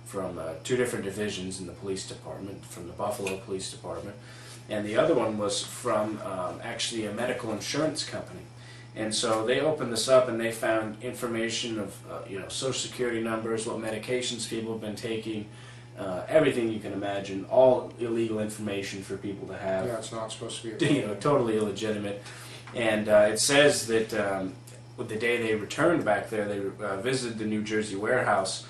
from two different divisions in the police department, from the Buffalo Police Department, and the other one was from actually a medical insurance company. And so they opened this up and they found information of Social Security numbers, what medications people have been taking, everything you can imagine, all illegal information for people to have. Yeah, it's not supposed to be totally illegitimate. And it says that the day they returned back there, they visited the New Jersey warehouse.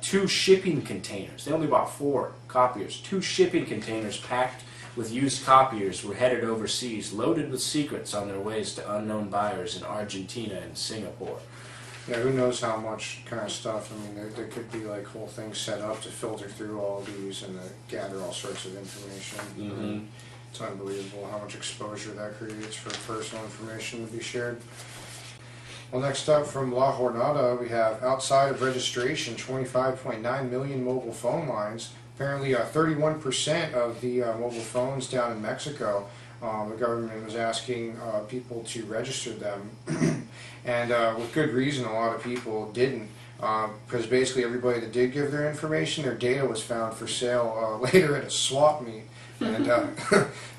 2 shipping containers. They only bought 4 copiers. 2 shipping containers packed with used copiers were headed overseas, loaded with secrets on their ways to unknown buyers in Argentina and Singapore. Yeah, who knows how much kind of stuff. I mean, there could be like whole things set up to filter through all these and to gather all sorts of information. Mm-hmm. It's unbelievable how much exposure that creates for personal information to be shared. Well, next up from La Jornada, we have outside of registration, 25.9 million mobile phone lines. Apparently 31% of the mobile phones down in Mexico, the government was asking people to register them. And with good reason, a lot of people didn't. Because basically everybody that did give their information, their data was found for sale later at a swap meet. And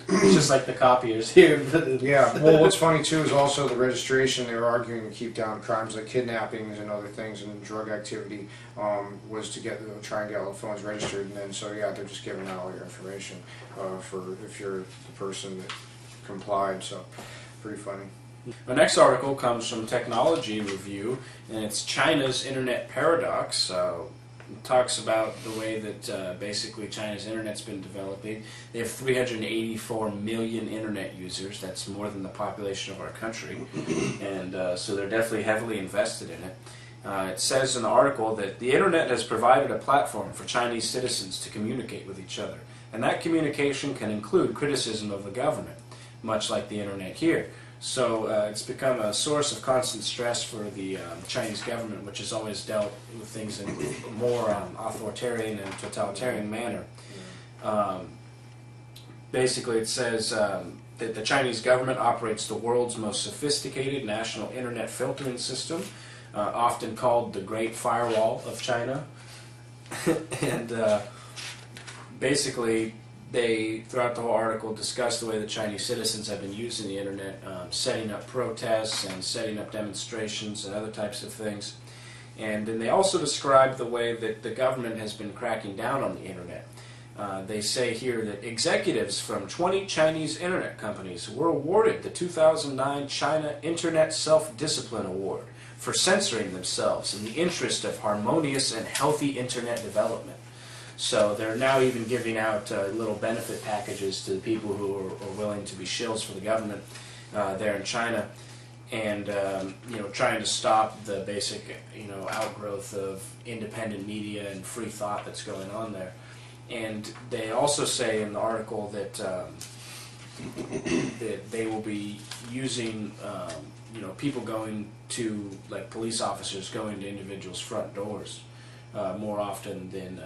it's just like the copiers here. Yeah, well, what's funny too is also the registration. They were arguing to keep down crimes like kidnappings and other things, and drug activity was to try and get all the phones registered. And then so yeah, they're just giving out all your information for if you're the person that complied. So pretty funny. The next article comes from Technology Review, and it's China's Internet Paradox. It talks about the way that basically China's internet's been developing. They have 384 million internet users. That's more than the population of our country. And so they're definitely heavily invested in it. It says in the article that the internet has provided a platform for Chinese citizens to communicate with each other. And that communication can include criticism of the government, much like the internet here. So it's become a source of constant stress for the Chinese government, which has always dealt with things in a more authoritarian and totalitarian manner. Basically, it says that the Chinese government operates the world's most sophisticated national internet filtering system, often called the Great Firewall of China. And basically, they, throughout the whole article, discuss the way that Chinese citizens have been using the internet, setting up protests and setting up demonstrations and other types of things. And then they also describe the way that the government has been cracking down on the internet. They say here that executives from 20 Chinese internet companies were awarded the 2009 China Internet Self-Discipline Award for censoring themselves in the interest of harmonious and healthy internet development. So they're now even giving out little benefit packages to the people who are willing to be shills for the government there in China, and trying to stop the basic outgrowth of independent media and free thought that's going on there. And they also say in the article that that they will be using people going to, like, police officers going to individuals' front doors more often than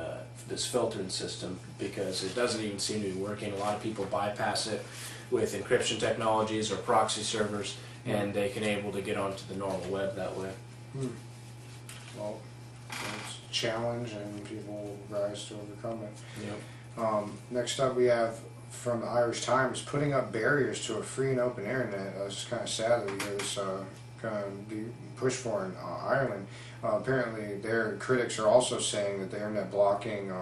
this filtering system, because it doesn't even seem to be working. A lot of people bypass it with encryption technologies or proxy servers, and they can able to get onto the normal web that way. Well, it's a challenge, and people rise to overcome it. Yep. Next up, we have from the Irish Times, putting up barriers to a free and open internet. It's kind of sad that we hear this kind of be pushed for in Ireland. Apparently, their critics are also saying that the internet blocking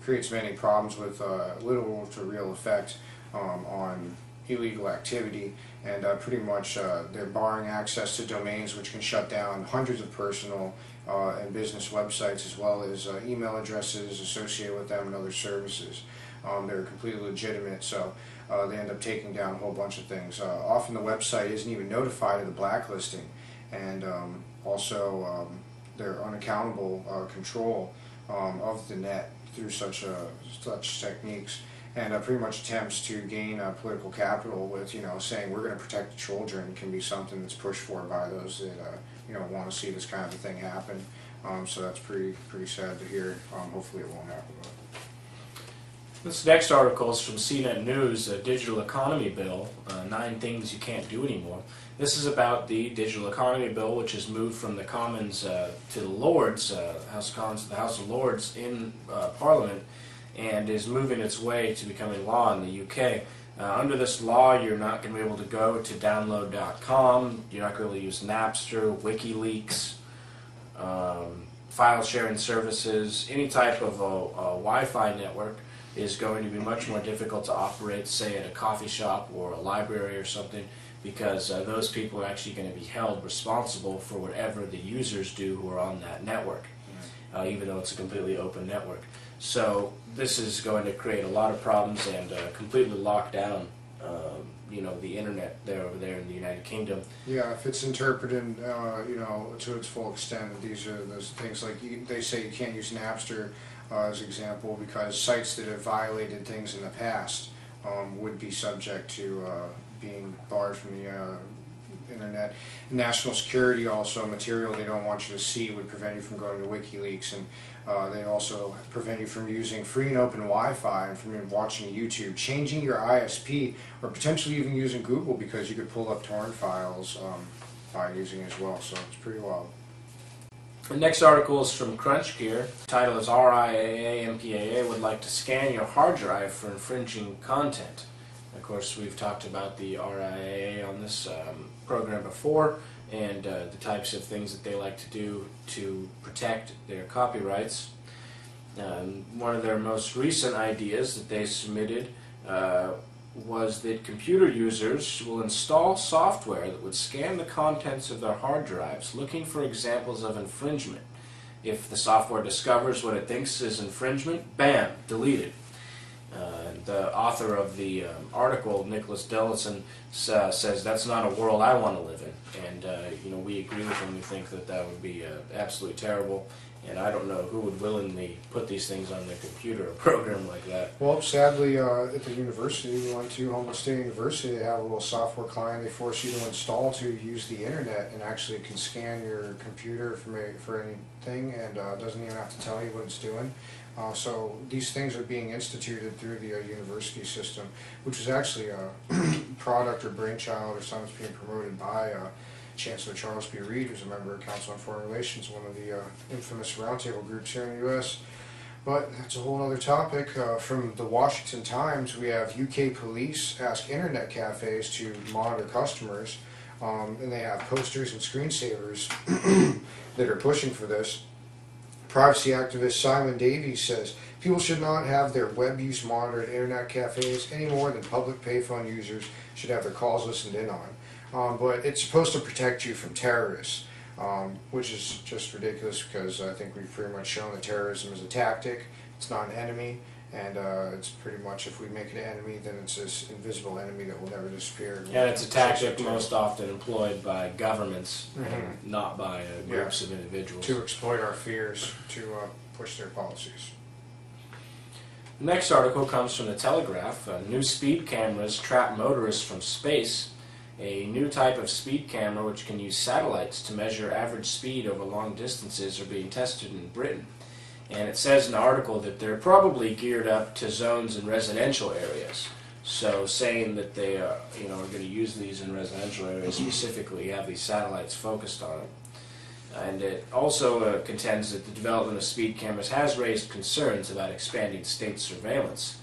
creates many problems with little to real effect on illegal activity, and pretty much they're barring access to domains, which can shut down hundreds of personal and business websites, as well as email addresses associated with them and other services. They're completely legitimate, so they end up taking down a whole bunch of things. Often the website isn't even notified of the blacklisting, and also their unaccountable control of the net through such techniques, and pretty much attempts to gain political capital with, saying we're going to protect the children, can be something that's pushed for by those that want to see this kind of a thing happen. So that's pretty sad to hear. Hopefully it won't happen. This next article is from CNET News, a digital economy bill, 9 things you can't do anymore. This is about the digital economy bill, which has moved from the Commons to the Lords, House of Commons to the House of Lords in Parliament, and is moving its way to becoming law in the UK. Under this law, you're not going to be able to go to download.com, you're not going to be able to use Napster, WikiLeaks, file sharing services, any type of a Wi-Fi network is going to be much more difficult to operate, say at a coffee shop or a library or something, because those people are actually going to be held responsible for whatever the users do who are on that network, even though it's a completely open network. So this is going to create a lot of problems and completely lock down the internet over there in the United Kingdom. Yeah, if it's interpreted, to its full extent, these are those things like they say you can't use Napster as an example because sites that have violated things in the past would be subject to being barred from the internet. National security also, material they don't want you to see would prevent you from going to WikiLeaks, and they also prevent you from using free and open Wi-Fi and from watching YouTube, changing your ISP, or potentially even using Google because you could pull up torrent files by using it as well, so it's pretty wild. The next article is from CrunchGear. The title is RIAA MPAA would like to scan your hard drive for infringing content. Of course, we've talked about the RIAA on this program before, and the types of things that they like to do to protect their copyrights. One of their most recent ideas that they submitted was that computer users will install software that would scan the contents of their hard drives looking for examples of infringement. If the software discovers what it thinks is infringement, bam, deleted. The author of the article, Nicholas Dellison, says that's not a world I want to live in, and we agree with him. We think that that would be absolutely terrible, and I don't know who would willingly put these things on their computer, a program like that. Well, sadly, at the university, we went to Homeland State University. They have a little software client they force you to install to use the internet, and actually can scan your computer for anything, and doesn't even have to tell you what it's doing. So these things are being instituted through the university system, which is actually a product or brainchild or something that's being promoted by Chancellor Charles B. Reed, who's a member of Council on Foreign Relations, one of the infamous roundtable groups here in the U.S. But that's a whole other topic. From the Washington Times, we have UK police ask internet cafes to monitor customers, and they have posters and screensavers that are pushing for this. Privacy activist Simon Davies says people should not have their web use monitored at internet cafes any more than public payphone users should have their calls listened in on. But it's supposed to protect you from terrorists, which is just ridiculous because I think we've pretty much shown that terrorism is a tactic. It's not an enemy, and it's pretty much, if we make it an enemy, then it's this invisible enemy that will never disappear. Yeah, it's a tactic most often employed by governments, not by groups of individuals. To exploit our fears, to push their policies. The next article comes from the Telegraph. New speed cameras trap motorists from space. A new type of speed camera which can use satellites to measure average speed over long distances are being tested in Britain. And it says in the article that they're probably geared up to zones in residential areas. So saying that they are going to use these in residential areas specifically, have these satellites focused on them. And it also contends that the development of speed cameras has raised concerns about expanding state surveillance.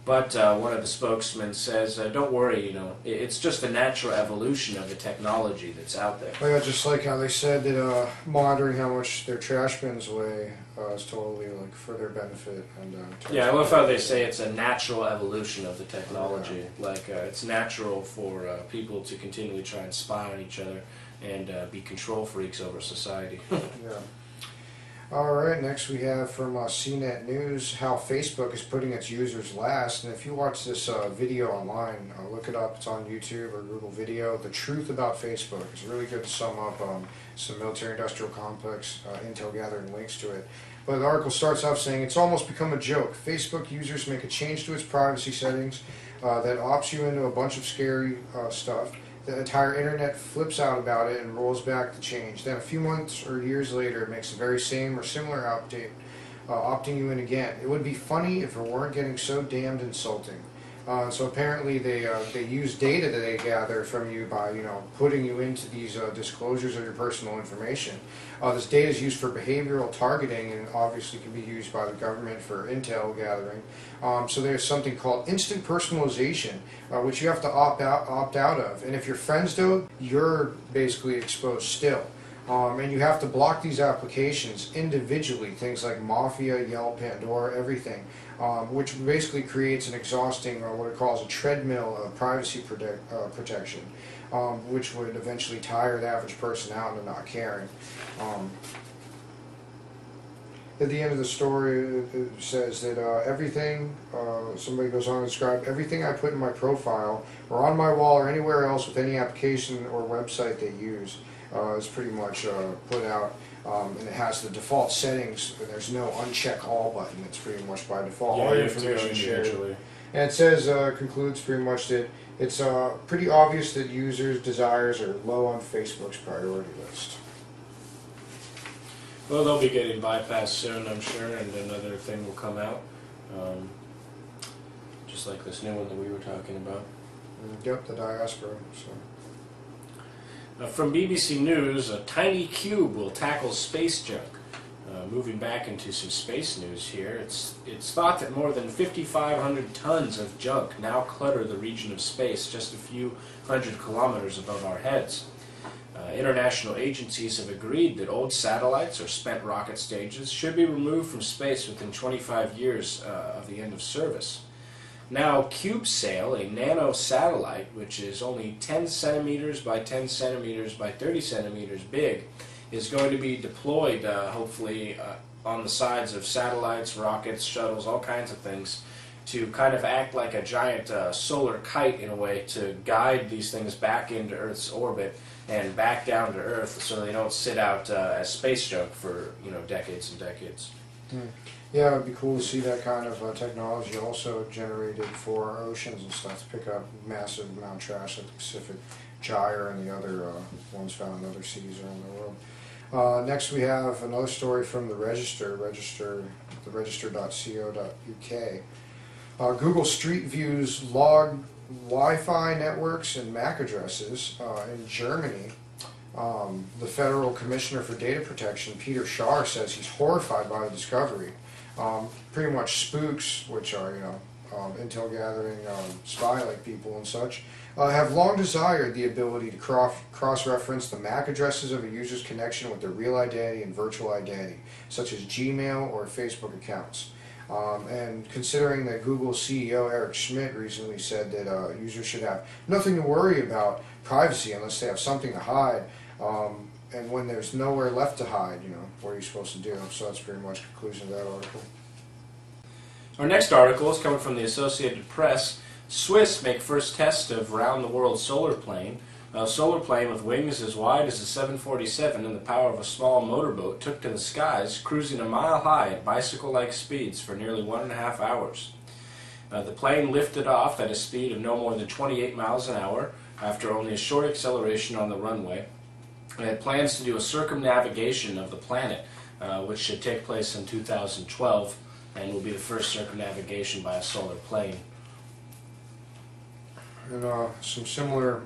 But one of the spokesmen says, don't worry, it's just a natural evolution of the technology that's out there. Well, yeah, just like how they said that monitoring how much their trash bins weigh is totally for their benefit. And yeah, I love how they say it's a natural evolution of the technology. Yeah. Like it's natural for people to continually try and spy on each other and be control freaks over society. Yeah. Alright, next we have from CNET News how Facebook is putting its users last. And if you watch this video online, look it up, it's on YouTube or Google Video, The Truth About Facebook. It's really good to sum up some military-industrial complex intel gathering links to it. But the article starts off saying, it's almost become a joke. Facebook users make a change to its privacy settings that opts you into a bunch of scary stuff. The entire internet flips out about it and rolls back the change. Then a few months or years later, it makes the very same or similar update opting you in again. It would be funny if it weren't getting so damned insulting. So apparently they use data that they gather from you by putting you into these disclosures of your personal information. This data is used for behavioral targeting and obviously can be used by the government for intel gathering. So there's something called instant personalization, which you have to opt out of. And if your friends do, you're basically exposed still. And you have to block these applications individually, things like Mafia, Yelp, Pandora, everything, which basically creates an exhausting, what it calls a treadmill of privacy protection, which would eventually tire the average person out into not caring. At the end of the story, it says that everything, somebody goes on to describe, everything I put in my profile or on my wall or anywhere else with any application or website they use is pretty much put out, and it has the default settings, and there's no uncheck all button. It's pretty much by default. Yeah, all you your have to go information shared. individually. And it says, concludes pretty much that it's pretty obvious that users' desires are low on Facebook's priority list. Well, they'll be getting bypassed soon, I'm sure, and another thing will come out, just like this new one that we were talking about. Yep, the diaspora. So. From BBC News, a tiny cube will tackle space junk. Moving back into some space news here, it's thought that more than 5,500 tons of junk now clutter the region of space just a few hundred kilometers above our heads. International agencies have agreed that old satellites or spent rocket stages should be removed from space within 25 years of the end of service. Now, CubeSail, a nano satellite, which is only 10 centimeters by 10 centimeters by 30 centimeters big, is going to be deployed, hopefully, on the sides of satellites, rockets, shuttles, all kinds of things, to kind of act like a giant solar kite, in a way, to guide these things back into Earth's orbit and back down to Earth so they don't sit out as space junk for, decades and decades. Yeah, it would be cool to see that kind of technology also generated for our oceans and stuff, to pick up massive amount of trash like the Pacific Gyre and the other ones found in other seas around the world. Next we have another story from the register.co.uk. Google Street View's log Wi-Fi networks and MAC addresses in Germany. The Federal Commissioner for Data Protection, Peter Scharr, says he's horrified by the discovery. Pretty much spooks, which are, intel gathering, spy-like people and such, have long desired the ability to cross-reference the MAC addresses of a user's connection with their real identity and virtual identity, such as Gmail or Facebook accounts. And considering that Google CEO Eric Schmidt recently said that users should have nothing to worry about privacy unless they have something to hide, and when there's nowhere left to hide, what are you supposed to do? So that's pretty much the conclusion of that article. Our next article is coming from the Associated Press. Swiss make first test of round-the-world solar plane. A solar plane with wings as wide as a 747 and the power of a small motorboat took to the skies, cruising a mile high at bicycle-like speeds for nearly 1.5 hours. The plane lifted off at a speed of no more than 28 miles an hour after only a short acceleration on the runway. And it plans to do a circumnavigation of the planet, which should take place in 2012 and will be the first circumnavigation by a solar plane. And some similar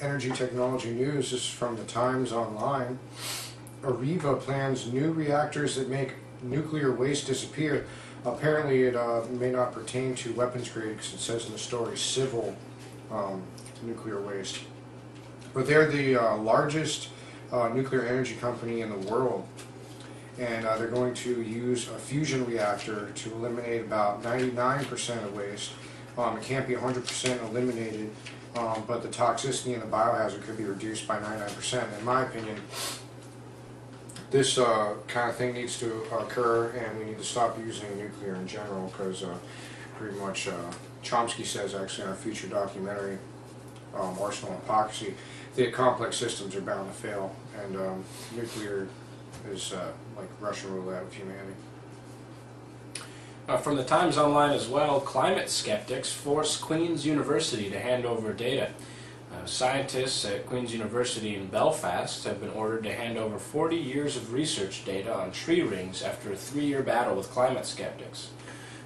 energy technology news is from the Times Online. Areva plans new reactors that make nuclear waste disappear. Apparently it may not pertain to weapons grade, because it says in the story civil nuclear waste. But they're the largest nuclear energy company in the world. And they're going to use a fusion reactor to eliminate about 99% of waste. It can't be 100% eliminated, but the toxicity and the biohazard could be reduced by 99%. In my opinion, this kind of thing needs to occur, and we need to stop using nuclear in general, because pretty much Chomsky says, actually, in our future documentary, Orson and Hypocrisy, that complex systems are bound to fail, and nuclear is like Russian roulette with humanity. From the Times Online as well, climate skeptics force Queen's University to hand over data. Scientists at Queen's University in Belfast have been ordered to hand over 40 years of research data on tree rings after a 3-year battle with climate skeptics.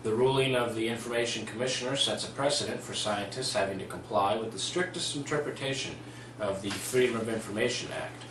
The ruling of the Information Commissioner sets a precedent for scientists having to comply with the strictest interpretation of the Freedom of Information Act.